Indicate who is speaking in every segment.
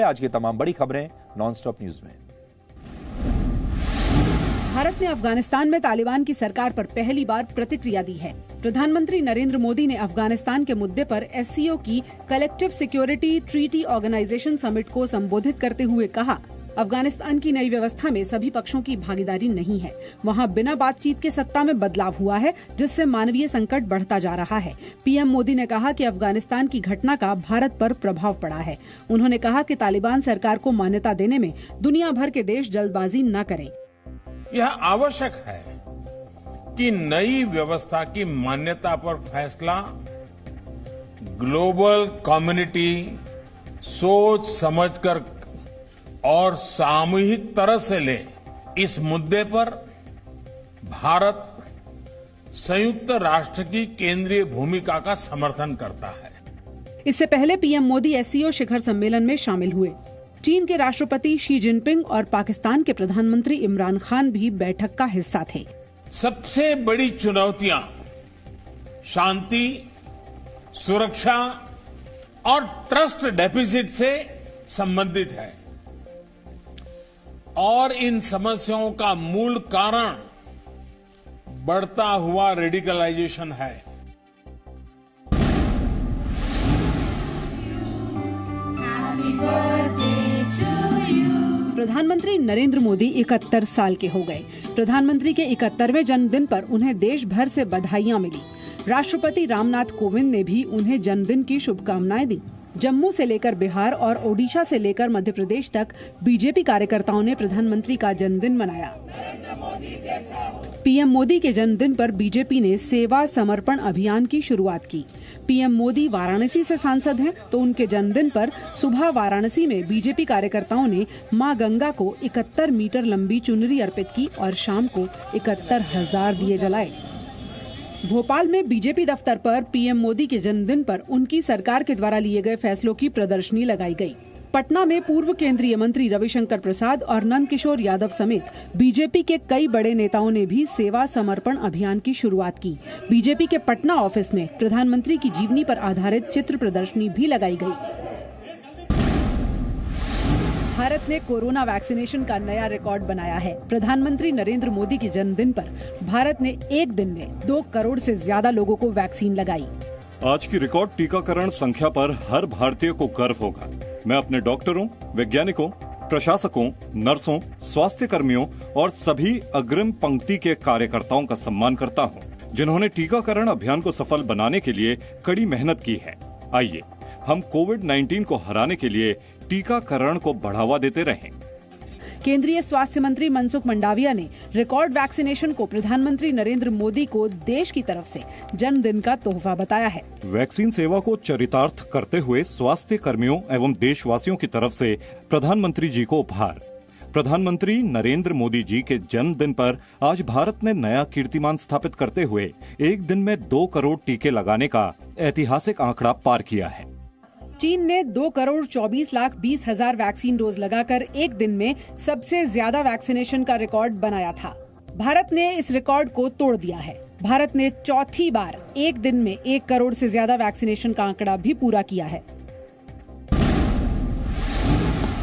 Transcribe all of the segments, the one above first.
Speaker 1: आज की तमाम बड़ी खबरें नॉनस्टॉप न्यूज में।
Speaker 2: भारत ने अफगानिस्तान में तालिबान की सरकार पर पहली बार प्रतिक्रिया दी है। प्रधानमंत्री नरेंद्र मोदी ने अफगानिस्तान के मुद्दे पर एससीओ की collective security treaty organisation summit को संबोधित करते हुए कहा, अफगानिस्तान की नई व्यवस्था में सभी पक्षों की भागीदारी नहीं है। वहां बिना बातचीत के सत्ता में बदलाव हुआ है, जिससे मानवीय संकट बढ़ता जा रहा है। पीएम मोदी ने कहा कि अफगानिस्तान की घटना का भारत पर प्रभाव पड़ा है। उन्होंने कहा कि तालिबान सरकार को मान्यता देने में दुनिया भर के देश जल्दबाजी न करें।
Speaker 3: यह आवश्यक है कि नई व्यवस्था की मान्यता पर फैसला ग्लोबल कम्युनिटी सोच समझकर और सामूहिक तरह से ले। इस मुद्दे पर भारत संयुक्त राष्ट्र की केंद्रीय भूमिका का समर्थन करता है।
Speaker 2: इससे पहले पीएम मोदी एससीओ शिखर सम्मेलन में शामिल हुए। चीन के राष्ट्रपति शी जिनपिंग और पाकिस्तान के प्रधानमंत्री इमरान खान भी बैठक का हिस्सा थे।
Speaker 3: सबसे बड़ी चुनौतियां शांति, सुरक्षा और ट्रस्ट डेफिसिट से संबंधित है और इन समस्याओं का मूल कारण बढ़ता हुआ रेडिकलाइजेशन है।
Speaker 2: प्रधानमंत्री नरेंद्र मोदी 71 साल के हो गए। प्रधानमंत्री के 71वें जन्मदिन पर उन्हें देश भर से बधाइयां मिली। राष्ट्रपति रामनाथ कोविंद ने भी उन्हें जन्मदिन की शुभकामनाएं दी। जम्मू से लेकर बिहार और ओडिशा से लेकर मध्य प्रदेश तक बीजेपी कार्यकर्ताओं ने प्रधानमंत्री का जन्मदिन मनाया। पीएम मोदी के जन्मदिन पर बीजेपी ने सेवा समर्पण अभियान की शुरुआत की। पीएम मोदी वाराणसी से सांसद हैं, तो उनके जन्मदिन पर सुबह वाराणसी में बीजेपी कार्यकर्ताओं ने मां गंगा को 71 मीटर लंबी चुनरी अर्पित की और शाम को 71,000 दिए जलाए। भोपाल में बीजेपी दफ्तर पर पीएम मोदी के जन्मदिन पर उनकी सरकार के द्वारा लिए गए फैसलों की प्रदर्शनी लगाई गई। पटना में पूर्व केंद्रीय मंत्री रविशंकर प्रसाद और नंद किशोर यादव समेत बीजेपी के कई बड़े नेताओं ने भी सेवा समर्पण अभियान की शुरुआत की। बीजेपी के पटना ऑफिस में प्रधानमंत्री की जीवनी पर आधारित चित्र प्रदर्शनी भी लगाई गई। भारत ने कोरोना वैक्सीनेशन का नया रिकॉर्ड बनाया है। प्रधानमंत्री नरेंद्र मोदी के जन्मदिन पर भारत ने एक दिन में 2 करोड़ से ज्यादा लोगों को वैक्सीन लगाई।
Speaker 4: आज की रिकॉर्ड टीकाकरण संख्या पर हर भारतीय को गर्व होगा। मैं अपने डॉक्टरों, वैज्ञानिकों, प्रशासकों, नर्सों, स्वास्थ्य कर्मियों और सभी अग्रिम पंक्ति के कार्यकर्ताओं का सम्मान करता हूं, जिन्होंने टीकाकरण अभियान को सफल बनाने के लिए कड़ी मेहनत की है। आइए हम कोविड-19 को हराने के लिए टीकाकरण को बढ़ावा देते रहें।
Speaker 2: केंद्रीय स्वास्थ्य मंत्री मनसुख मंडाविया ने रिकॉर्ड वैक्सीनेशन को प्रधानमंत्री नरेंद्र मोदी को देश की तरफ से जन्मदिन का तोहफा बताया है।
Speaker 4: वैक्सीन सेवा को चरितार्थ करते हुए स्वास्थ्य कर्मियों एवं देशवासियों की तरफ से प्रधानमंत्री जी को उपहार। प्रधानमंत्री नरेंद्र मोदी जी के जन्मदिन पर आज भारत ने नया कीर्तिमान स्थापित करते हुए एक दिन में 2 करोड़ टीके लगाने का ऐतिहासिक आंकड़ा पार किया है।
Speaker 2: चीन ने 2 करोड़ 24 लाख 20 हजार वैक्सीन डोज लगाकर एक दिन में सबसे ज्यादा वैक्सीनेशन का रिकॉर्ड बनाया था। भारत ने इस रिकॉर्ड को तोड़ दिया है। भारत ने चौथी बार एक दिन में 1 करोड़ से ज्यादा वैक्सीनेशन का आंकड़ा भी पूरा किया है।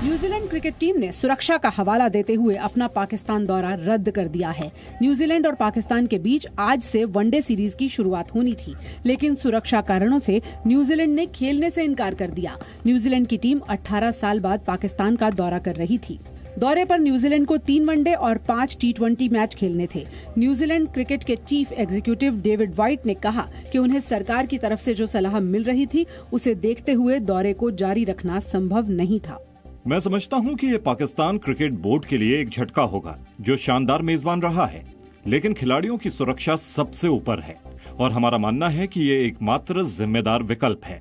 Speaker 2: न्यूजीलैंड क्रिकेट टीम ने सुरक्षा का हवाला देते हुए अपना पाकिस्तान दौरा रद्द कर दिया है। न्यूजीलैंड और पाकिस्तान के बीच आज से वनडे सीरीज की शुरुआत होनी थी, लेकिन सुरक्षा कारणों से न्यूजीलैंड ने खेलने से इनकार कर दिया। न्यूजीलैंड की टीम 18 साल बाद पाकिस्तान का दौरा कर रही थी। दौरे पर न्यूजीलैंड को 3 वनडे और 5 T20 मैच खेलने थे। न्यूजीलैंड क्रिकेट के चीफ एग्जीक्यूटिव डेविड व्हाइट ने कहा कि उन्हें सरकार की तरफ से जो सलाह मिल रही थी, उसे देखते हुए दौरे को जारी रखना संभव नहीं था।
Speaker 4: मैं समझता हूं कि ये पाकिस्तान क्रिकेट बोर्ड के लिए एक झटका होगा, जो शानदार मेजबान रहा है, लेकिन खिलाड़ियों की सुरक्षा सबसे ऊपर है और हमारा मानना है कि ये एकमात्र जिम्मेदार विकल्प है।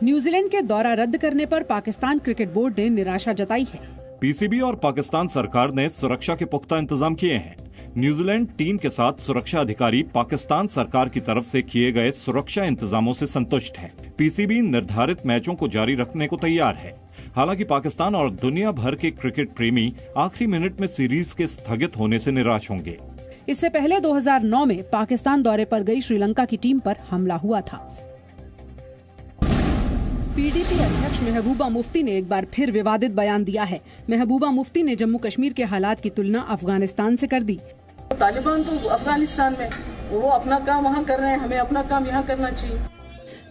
Speaker 2: न्यूजीलैंड के दौरा रद्द करने पर पाकिस्तान क्रिकेट बोर्ड ने निराशा जताई है।
Speaker 4: पीसीबी और पाकिस्तान सरकार ने सुरक्षा के पुख्ता इंतजाम किए हैं। न्यूजीलैंड टीम के साथ सुरक्षा अधिकारी पाकिस्तान सरकार की तरफ से किए गए सुरक्षा इंतजामों से संतुष्ट है। पीसीबी निर्धारित मैचों को जारी रखने को तैयार है। हालांकि पाकिस्तान और दुनिया भर के क्रिकेट प्रेमी आखिरी मिनट में सीरीज के स्थगित होने से निराश होंगे।
Speaker 2: इससे पहले 2009 में पाकिस्तान दौरे पर गई श्रीलंका की टीम पर हमला हुआ था। पीडीपी अध्यक्ष महबूबा मुफ्ती ने एक बार फिर विवादित बयान दिया है। महबूबा मुफ्ती ने जम्मू कश्मीर के हालात की तुलना अफगानिस्तान से कर दी।
Speaker 5: तालिबान तो अफगानिस्तान में, वो अपना काम वहाँ कर रहे हैं, हमें अपना काम यहाँ करना चाहिए।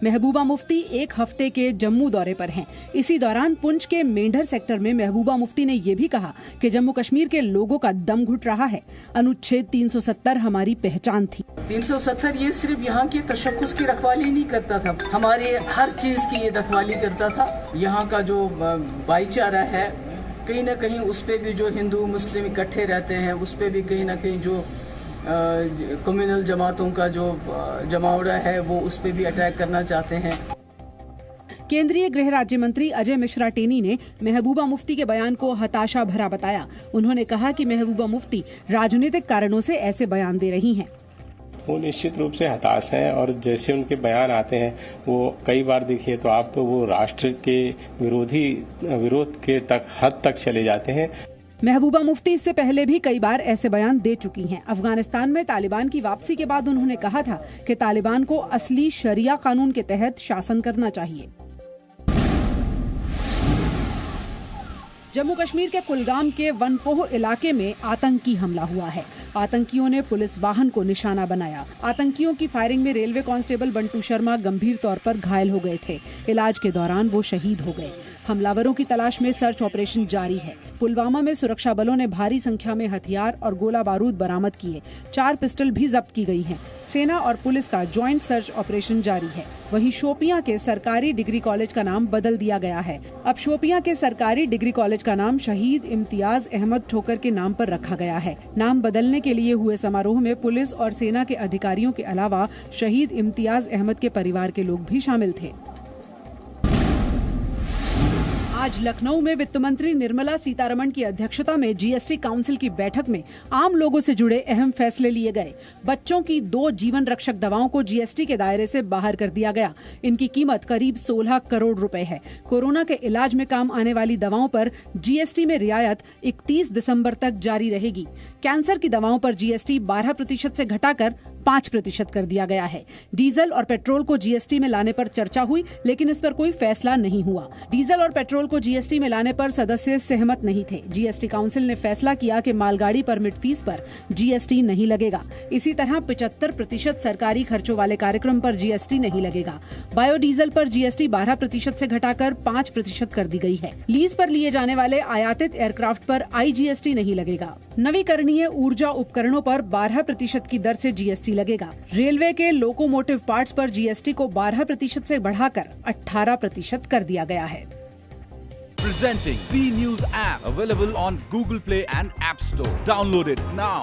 Speaker 2: महबूबा मुफ्ती एक हफ्ते के जम्मू दौरे पर हैं। इसी दौरान पुंछ के मेंढर सेक्टर में महबूबा मुफ्ती ने ये भी कहा कि जम्मू कश्मीर के लोगों का दम घुट रहा है। अनुच्छेद 370 हमारी पहचान थी।
Speaker 5: 370 ये सिर्फ यहाँ की तशक्कुस की रखवाली नहीं करता था, हमारे हर चीज की ये रखवाली करता था। यहाँ का जो भाईचारा है कहीं न कहीं उस पे भी, जो हिंदू मुस्लिम इकट्ठे रहते हैं उस पे भी कहीं न कहीं जो कम्युनल जमातों का जो जमावड़ा है वो उस पे भी अटैक करना चाहते हैं।
Speaker 2: केंद्रीय गृह राज्य मंत्री अजय मिश्रा टेनी ने महबूबा मुफ्ती के बयान को हताशा भरा बताया। उन्होंने कहा कि महबूबा मुफ्ती राजनीतिक कारणों से ऐसे बयान दे रही हैं।
Speaker 6: वो निश्चित रूप से हताश हैं और जैसे उनके बयान आते हैं वो कई बार देखिए तो आप वो राष्ट्र के विरोध के हद तक चले जाते हैं।
Speaker 2: महबूबा मुफ्ती इससे पहले भी कई बार ऐसे बयान दे चुकी हैं। अफगानिस्तान में तालिबान की वापसी के बाद उन्होंने कहा था कि तालिबान को असली शरिया कानून के तहत शासन करना चाहिए। जम्मू कश्मीर के कुलगाम के वनपोह इलाके में आतंकी हमला हुआ है। आतंकियों ने पुलिस वाहन को निशाना बनाया। आतंकियों की फायरिंग में रेलवे कांस्टेबल बंटू शर्मा गंभीर तौर पर घायल हो गए थे। इलाज के दौरान वो शहीद हो गए। हमलावरों की तलाश में सर्च ऑपरेशन जारी है। पुलवामा में सुरक्षा बलों ने भारी संख्या में हथियार और गोला बारूद बरामद किए। 4 पिस्टल भी जब्त की गई हैं। सेना और पुलिस का ज्वाइंट सर्च ऑपरेशन जारी है। वहीं शोपियां के सरकारी डिग्री कॉलेज का नाम बदल दिया गया है। अब शोपियां के सरकारी डिग्री कॉलेज का नाम शहीद इम्तियाज अहमद ठोकर के नाम पर रखा गया है। नाम बदलने के लिए हुए समारोह में पुलिस और सेना के अधिकारियों के अलावा शहीद इम्तियाज अहमद के परिवार के लोग भी शामिल थे। आज लखनऊ में वित्त मंत्री निर्मला सीतारमण की अध्यक्षता में जीएसटी काउंसिल की बैठक में आम लोगों से जुड़े अहम फैसले लिए गए। बच्चों की 2 जीवन रक्षक दवाओं को जीएसटी के दायरे से बाहर कर दिया गया। इनकी कीमत करीब 16 करोड़ रुपए है। कोरोना के इलाज में काम आने वाली दवाओं पर जीएसटी में रियायत 31 दिसंबर तक जारी रहेगी। कैंसर की दवाओं पर जीएसटी 12% से घटाकर 5% कर दिया गया है। डीजल और पेट्रोल को जीएसटी में लाने पर चर्चा हुई, लेकिन इस पर कोई फैसला नहीं हुआ। डीजल और पेट्रोल को जीएसटी में लाने पर सदस्य सहमत नहीं थे। जीएसटी काउंसिल ने फैसला किया कि मालगाड़ी परमिट फीस पर जीएसटी नहीं लगेगा। इसी तरह 75% सरकारी खर्चों वाले कार्यक्रम पर जीएसटी नहीं लगेगा। बायोडीजल पर जीएसटी 12% से घटाकर 5% कर दी गई है। लीज पर लिए जाने वाले आयातित एयरक्राफ्ट पर आईजीएसटी नहीं लगेगा। नवीकरणीय ऊर्जा उपकरणों पर 12% की दर से जीएसटी लगेगा। रेलवे के लोकोमोटिव पार्ट्स पर जीएसटी को 12% से बढ़ाकर 18% कर दिया गया है।
Speaker 7: Presenting B News app available on Google Play and App Store. Download it now.